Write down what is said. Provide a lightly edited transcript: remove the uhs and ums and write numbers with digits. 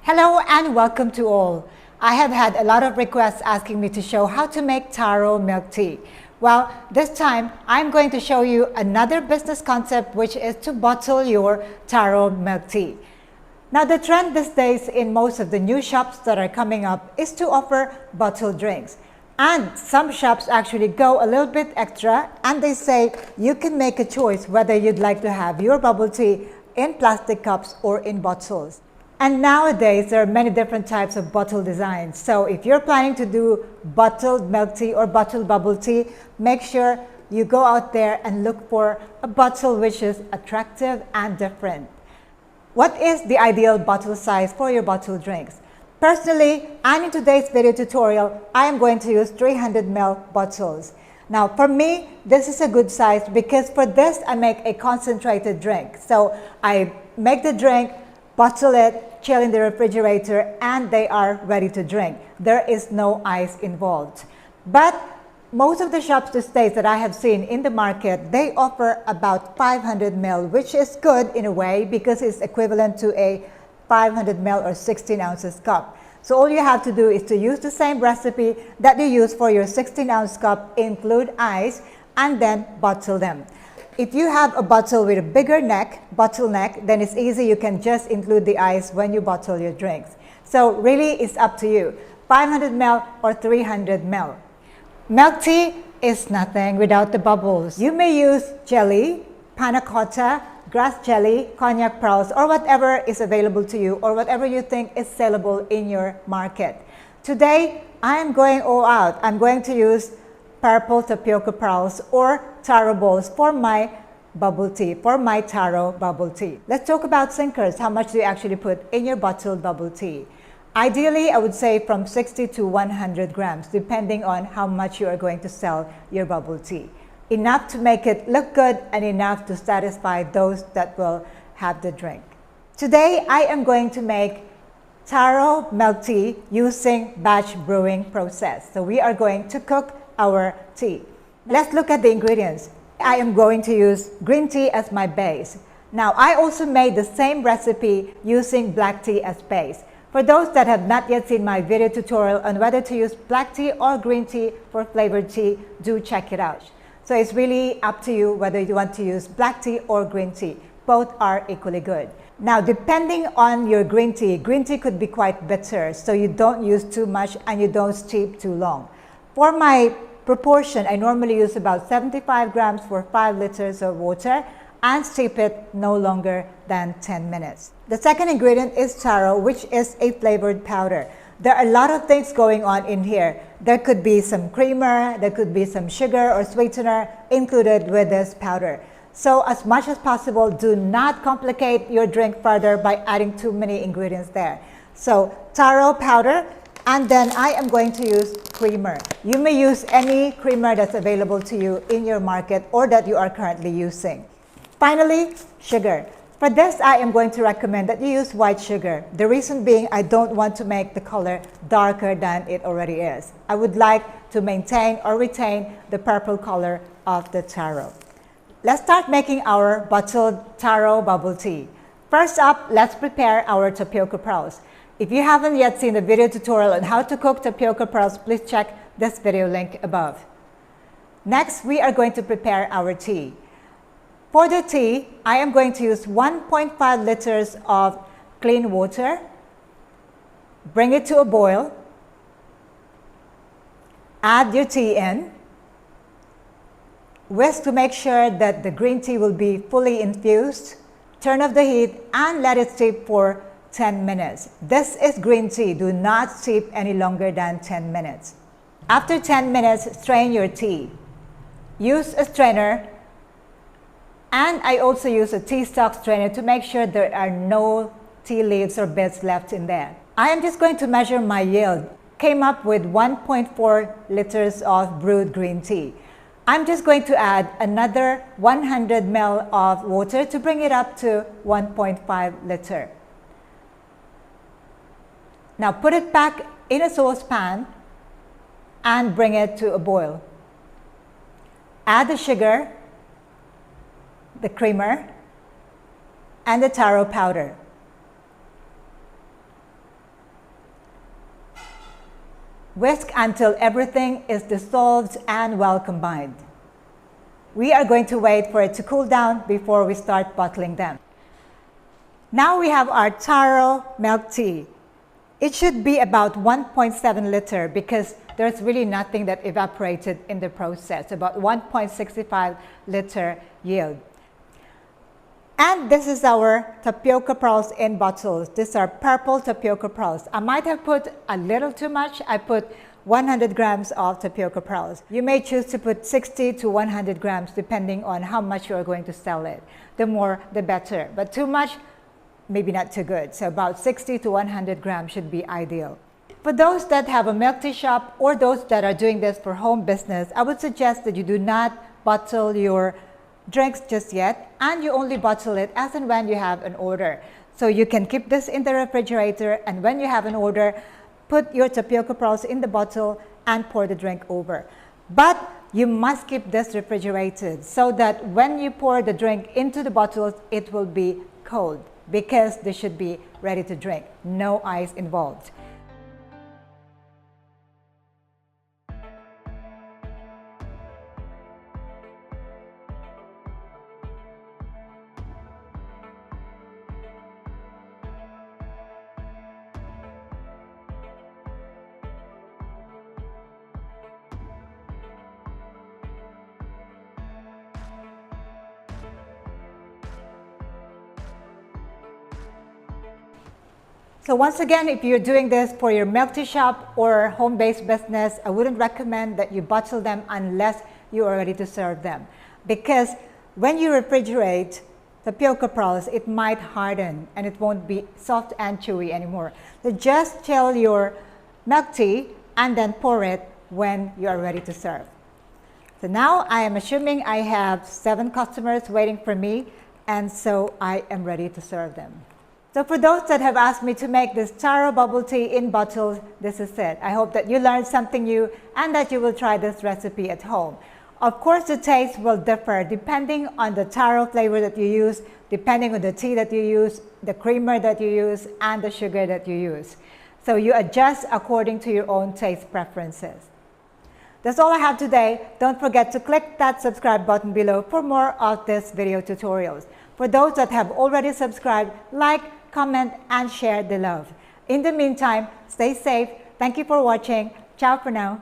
Hello and welcome to all. I have had a lot of requests asking me to show how to make taro milk tea. Well, this time I'm going to show you another business concept, which is to bottle your taro milk tea. Now, the trend these days in most of the new shops that are coming up is to offer bottled drinks. And some shops actually go a little bit extra and they say you can make a choice whether you'd like to have your bubble tea in plastic cups or in bottles. And nowadays, there are many different types of bottle designs. So if you're planning to do bottled milk tea or bottled bubble tea, make sure you go out there and look for a bottle which is attractive and different. What is the ideal bottle size for your bottled drinks? Personally, and in today's video tutorial, I am going to use 300 ml bottles. Now, for me, this is a good size because for this, I make a concentrated drink. So I make the drink, bottle it, chill in the refrigerator, and they are ready to drink. There is no ice involved. But most of the shops these days that I have seen in the market, they offer about 500 ml, which is good in a way because it's equivalent to a 500 ml or 16 ounces cup. So all you have to do is to use the same recipe that you use for your 16 ounce cup, include ice, and then bottle them. If you have a bottle with a bigger bottle neck, then it's easy. You can just include the ice when you bottle your drinks. So really, it's up to you, 500 ml or 300 ml. Milk tea is nothing without the bubbles. You may use jelly, panna cotta, grass jelly, cognac pearls, or whatever is available to you, or whatever you think is sellable in your market. Today, I am going all out. I'm going to use purple tapioca pearls or taro balls for my bubble tea, for my taro bubble tea. Let's talk about sinkers. How much do you actually put in your bottled bubble tea? Ideally, I would say from 60 to 100 grams, depending on how much you are going to sell your bubble tea. Enough to make it look good and enough to satisfy those that will have the drink. Today, I am going to make taro milk tea using batch brewing process. So we are going to cook our tea. Let's look at the ingredients. I am going to use green tea as my base. Now, I also made the same recipe using black tea as base. For those that have not yet seen my video tutorial on whether to use black tea or green tea for flavored tea, do check it out. So it's really up to you whether you want to use black tea or green tea. Both are equally good. Now, depending on your green tea could be quite bitter, so you don't use too much and you don't steep too long. For my proportion, I normally use about 75 grams for 5 liters of water and steep it no longer than 10 minutes. The second ingredient is taro, which is a flavored powder. There are a lot of things going on in here. There could be some creamer, there could be some sugar or sweetener included with this powder. So as much as possible, do not complicate your drink further by adding too many ingredients there. So taro powder, and then I am going to use creamer. You may use any creamer that's available to you in your market or that you are currently using. Finally, sugar. For this, I am going to recommend that you use white sugar. The reason being, I don't want to make the color darker than it already is. I would like to maintain or retain the purple color of the taro. Let's start making our bottled taro bubble tea. First up, let's prepare our tapioca pearls. If you haven't yet seen the video tutorial on how to cook tapioca pearls, please check this video link above. Next, we are going to prepare our tea. For the tea, I am going to use 1.5 liters of clean water. Bring it to a boil. Add your tea in. Whisk to make sure that the green tea will be fully infused. Turn off the heat and let it steep for 10 minutes. This is green tea. Do not steep any longer than 10 minutes. After 10 minutes, strain your tea. Use a strainer, and I also use a tea stalk strainer to make sure there are no tea leaves or bits left in there. I am just going to measure my yield. Came up with 1.4 liters of brewed green tea. I'm just going to add another 100 ml of water to bring it up to 1.5 liter. Now put it back in a saucepan and bring it to a boil. Add the sugar, the creamer, and the taro powder. Whisk until everything is dissolved and well combined. We are going to wait for it to cool down before we start bottling them. Now we have our Taro Milk Tea. It should be about 1.7 liter because there's really nothing that evaporated in the process, about 1.65 liter yield. And this is our Tapioca Pearls in bottles. These are purple Tapioca Pearls. I might have put a little too much. I put 100 grams of Tapioca Pearls. You may choose to put 60 to 100 grams depending on how much you are going to sell it. The more, the better. But too much, maybe not too good. So about 60 to 100 grams should be ideal. For those that have a milk tea shop or those that are doing this for home business, I would suggest that you do not bottle your drinks just yet, and you only bottle it as and when you have an order. So you can keep this in the refrigerator, and when you have an order, put your Tapioca Pearls in the bottle and pour the drink over. But you must keep this refrigerated so that when you pour the drink into the bottles, it will be cold because they should be ready to drink. No ice involved. So once again, if you're doing this for your milk tea shop or home-based business, I wouldn't recommend that you bottle them unless you are ready to serve them. Because when you refrigerate Tapioca Pearls, it might harden and it won't be soft and chewy anymore. So just chill your milk tea and then pour it when you are ready to serve. So now I am assuming I have 7 customers waiting for me, and so I am ready to serve them. So for those that have asked me to make this Taro bubble tea in bottles, this is it. I hope that you learned something new and that you will try this recipe at home. Of course, the taste will differ depending on the taro flavor that you use, depending on the tea that you use, the creamer that you use, and the sugar that you use. So you adjust according to your own taste preferences. That's all I have today. Don't forget to click that subscribe button below for more of these video tutorials. For those that have already subscribed, like, comment, and share the love. In the meantime, stay safe. Thank you for watching. Ciao for now.